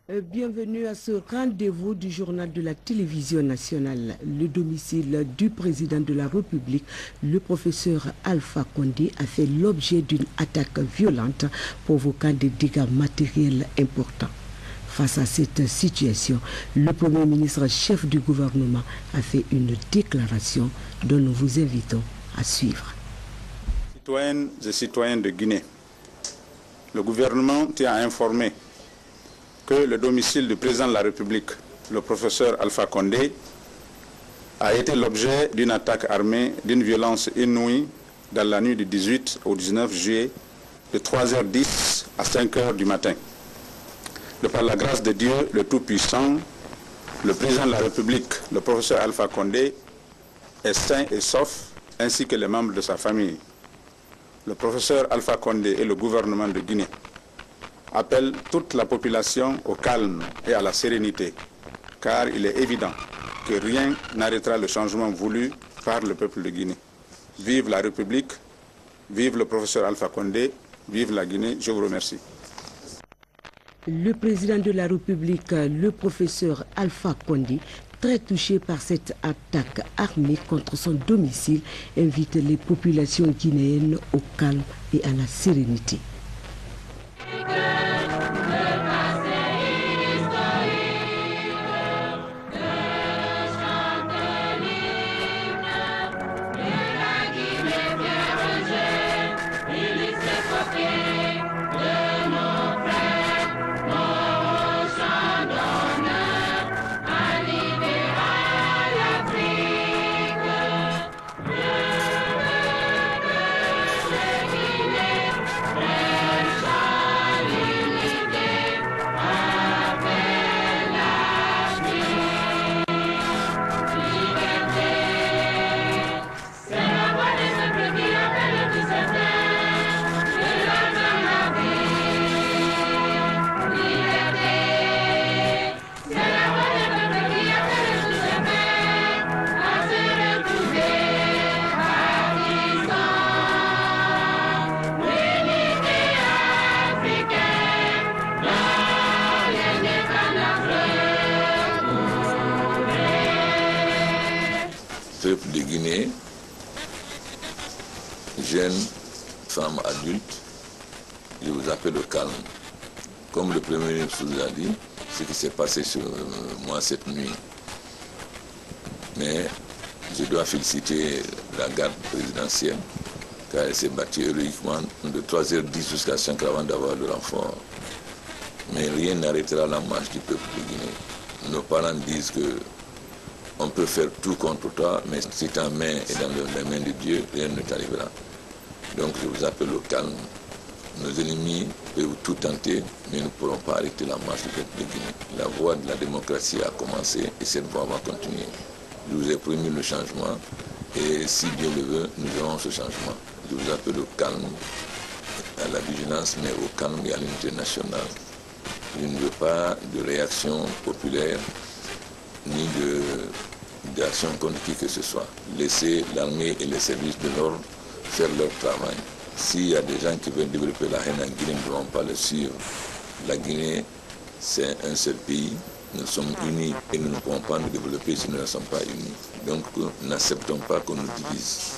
Bienvenue à ce rendez-vous du journal de la télévision nationale. Le domicile du président de la République, le professeur Alpha Condé, a fait l'objet d'une attaque violente provoquant des dégâts matériels importants. Face à cette situation, le Premier ministre chef du gouvernement a fait une déclaration dont nous vous invitons à suivre. Citoyennes et citoyens de Guinée, le gouvernement tient à informer que le domicile du président de la République, le professeur Alpha Condé, a été l'objet d'une attaque armée d'une violence inouïe dans la nuit du 18 au 19 juillet de 3h10 à 5h du matin. De par la grâce de Dieu, le Tout-Puissant, le président de la République, le professeur Alpha Condé, est sain et sauf, ainsi que les membres de sa famille. Le professeur Alpha Condé et le gouvernement de Guinée appellent toute la population au calme et à la sérénité, car il est évident que rien n'arrêtera le changement voulu par le peuple de Guinée. Vive la République, vive le professeur Alpha Condé, vive la Guinée, je vous remercie. Le président de la République, le professeur Alpha Condé, très touché par cette attaque armée contre son domicile, invite les populations guinéennes au calme et à la sérénité. Peuple de Guinée, jeunes, femmes, adultes, je vous appelle au calme. Comme le Premier ministre vous a dit, ce qui s'est passé sur moi cette nuit. Mais je dois féliciter la garde présidentielle, car elle s'est battue héroïquement de 3h10 jusqu'à 5h avant d'avoir le renfort. Mais rien n'arrêtera la marche du peuple de Guinée. Nos parents disent que on peut faire tout contre toi, mais si ta main est dans les mains de Dieu, rien ne t'arrivera. Donc je vous appelle au calme. Nos ennemis peuvent tout tenter, mais nous ne pourrons pas arrêter la marche du peuple de Guinée. La voie de la démocratie a commencé et cette voie va continuer. Je vous ai promis le changement et si Dieu le veut, nous aurons ce changement. Je vous appelle au calme, à la vigilance, mais au calme et à l'unité nationale. Je ne veux pas de réaction populaire ni d'action contre qui que ce soit. Laissez l'armée et les services de l'ordre faire leur travail. S'il y a des gens qui veulent développer la haine en Guinée, nous ne devons pas le suivre. La Guinée, c'est un seul pays. Nous sommes unis et nous ne pouvons pas nous développer si nous ne sommes pas unis. Donc, n'acceptons pas qu'on nous divise.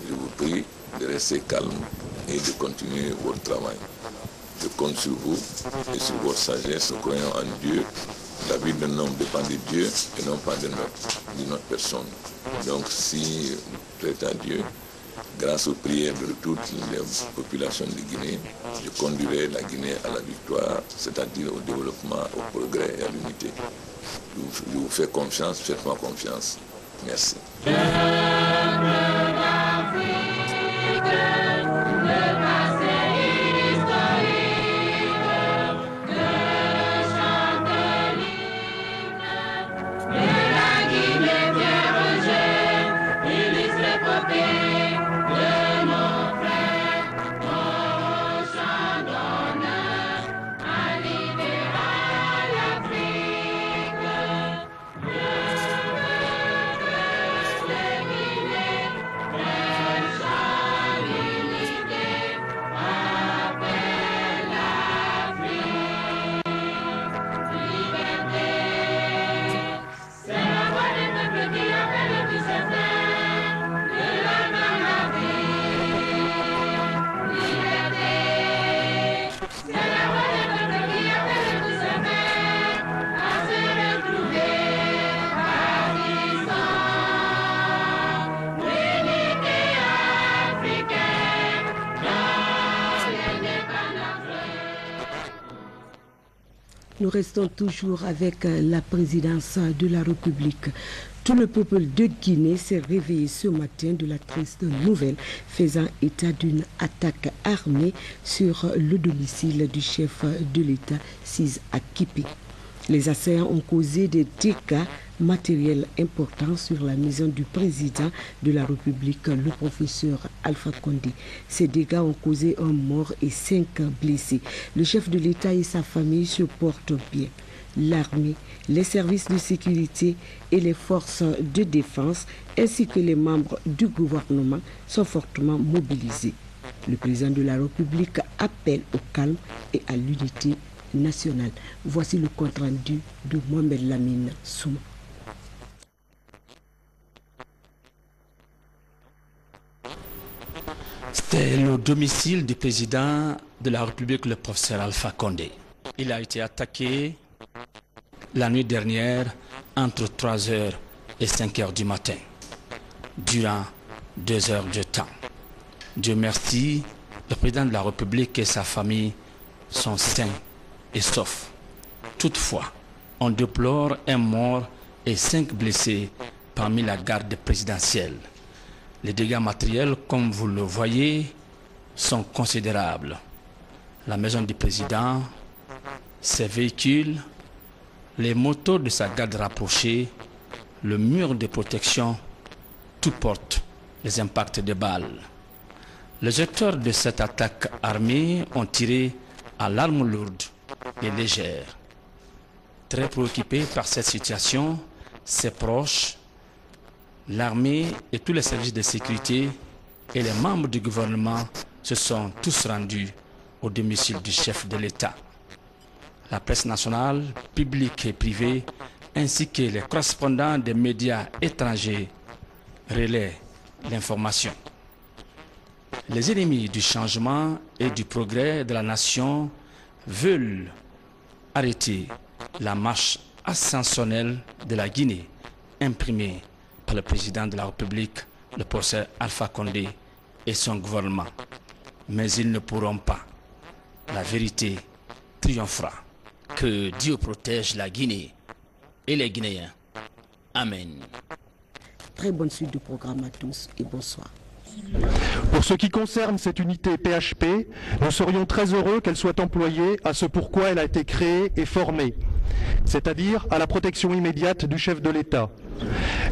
Je vous prie de rester calme et de continuer votre travail. Je compte sur vous et sur votre sagesse, croyant en Dieu. La vie d'un homme dépend de Dieu et non pas de notre personne. Donc si, prête à Dieu, grâce aux prières de toutes les populations de Guinée, je conduirai la Guinée à la victoire, c'est-à-dire au développement, au progrès et à l'unité. Je vous fais confiance, faites-moi confiance. Merci. Guinée. Nous restons toujours avec la présidence de la République. Tout le peuple de Guinée s'est réveillé ce matin de la triste nouvelle faisant état d'une attaque armée sur le domicile du chef de l'État, Ciss Akipi. Les assaillants ont causé des dégâts matériels importants sur la maison du président de la République, le professeur Alpha Condé. Ces dégâts ont causé un mort et 5 blessés. Le chef de l'État et sa famille se portent bien. L'armée, les services de sécurité et les forces de défense, ainsi que les membres du gouvernement, sont fortement mobilisés. Le président de la République appelle au calme et à l'unité nationale. Voici le compte rendu de Mohamed Lamine Souma. C'était le domicile du président de la République, le professeur Alpha Condé. Il a été attaqué la nuit dernière entre 3h et 5h du matin, durant 2 heures de temps. Dieu merci, le président de la République et sa famille sont sains et saufs. Toutefois, on déplore un mort et 5 blessés parmi la garde présidentielle. Les dégâts matériels, comme vous le voyez, sont considérables. La maison du président, ses véhicules, les motos de sa garde rapprochée, le mur de protection, tout porte les impacts de balles. Les auteurs de cette attaque armée ont tiré à l'arme lourde et légère. Très préoccupés par cette situation, ses proches, l'armée et tous les services de sécurité et les membres du gouvernement se sont tous rendus au domicile du chef de l'État. La presse nationale, publique et privée, ainsi que les correspondants des médias étrangers relaient l'information. Les ennemis du changement et du progrès de la nation veulent arrêter la marche ascensionnelle de la Guinée, imprimée par le président de la République, le professeur Alpha Condé et son gouvernement. Mais ils ne pourront pas. La vérité triomphera. Que Dieu protège la Guinée et les Guinéens. Amen. Très bonne suite du programme à tous et bonsoir. Pour ce qui concerne cette unité PHP, nous serions très heureux qu'elle soit employée à ce pourquoi elle a été créée et formée, c'est-à-dire à la protection immédiate du chef de l'État.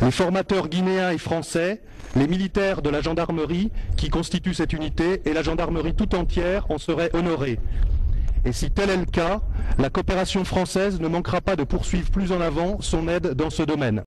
Les formateurs guinéens et français, les militaires de la gendarmerie qui constituent cette unité et la gendarmerie tout entière en seraient honorés. Et si tel est le cas, la coopération française ne manquera pas de poursuivre plus en avant son aide dans ce domaine.